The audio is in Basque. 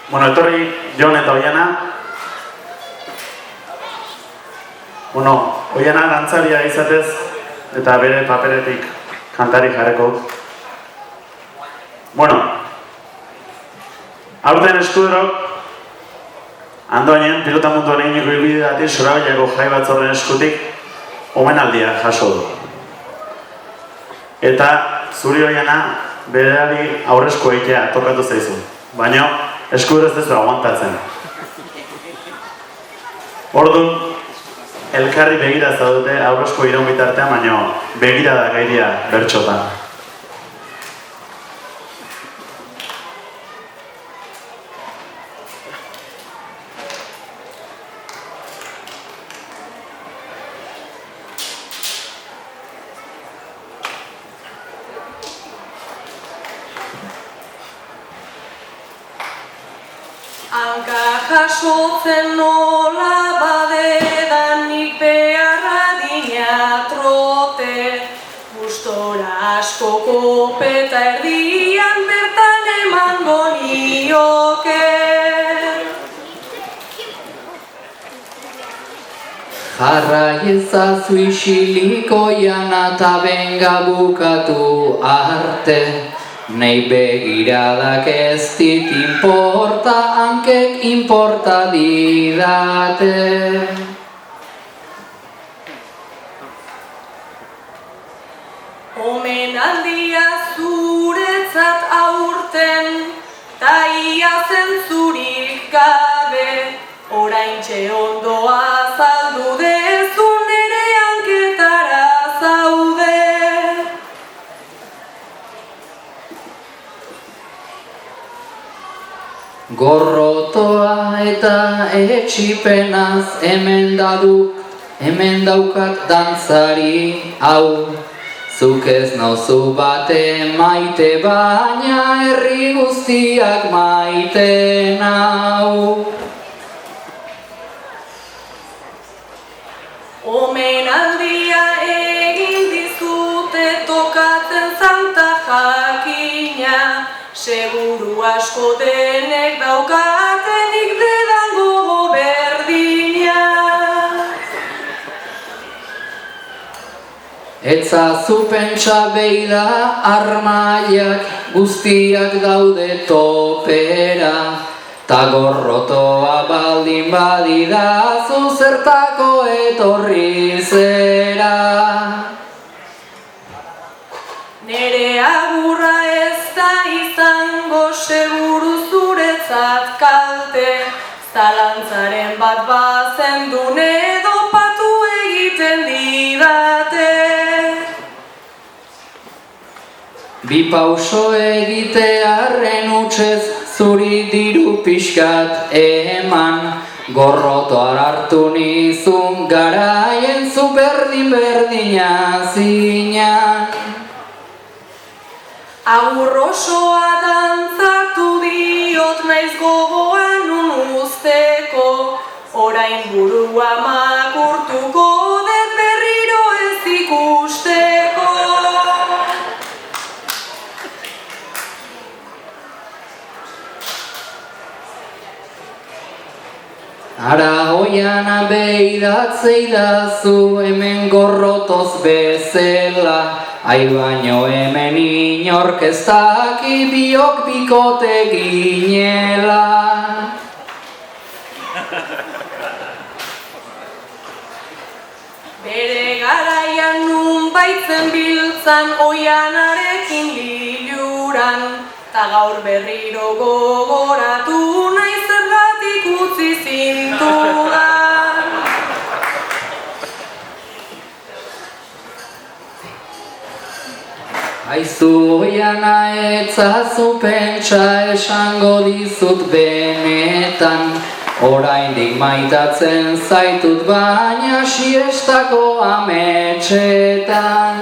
Bueno, etorri Jon eta Oiana. Bueno, Oiana dantzaria izatez eta bere paperetik kantari jarreko. Bueno, aurten eskuderok Andoainen pilota munduan eginiko ibilbideatik Sorabilako jai batzorren eskutik omenaldia jaso du. Eta zuri Oiana berari aurrezko egitea tokatu zaizu, baina eskuder ez dezu aguantatzen. Orduan, elkarri begira zaudete aurrezko iraun bitartean, baina begira da gairia bertxotan. Hanka jasotzen nola badedan nik beharra dina trote, gustora asko kopeta erdian bertan emango nioke. Jarrai ezazu isilik Oiana eta benga bukatu arte. Nei begiradak ez dit inporta, hankek inporta didate. Omenaldia zuretzat aurten, ta ia zentzurik gabe, oraintxe ondo azaldu dezu nere hanketara zaude. Gorrotoa eta etxipenaz hemen daukat dantzari hau. Zuk ez nauzu bate maite, baina herri guztiak maite nau. Omenaldia egin dizute tokatzen zanta jakina, seguru asko denek daukatenik dedan gogo berdina. Etzazu pentsa beida armaiak guztiak daude topera, ta gorrotoa baldin badidazu zertako etorri zera. Nere agurra ez da izango seguru zuretzat kalte, zalantzaren bat bazendun edo patu egiten didate. Bi pauso egitearren utzez zuri diru pixkat eman, gorrotoar hartu nizun garaien zu berdina zinan. Agur osoa dantzatu diot naiz gogoan usteko, orain burua makurtuko dut berriro ez ikusteko. Ara Oiana beidatzeidazu hemen gorrotoz bezala, ai baino hemen inork ez daki biok bikote ginela. Bere garaian nun baitzen biltzan Oianarekin liluran, ta gaur berriro gogoratu nahi zergatik utzi zintudan. Aizu Oiana etzazu pentsa esango dizut benetan, oraindik maitatzen zaitut baina siestako ametsetan.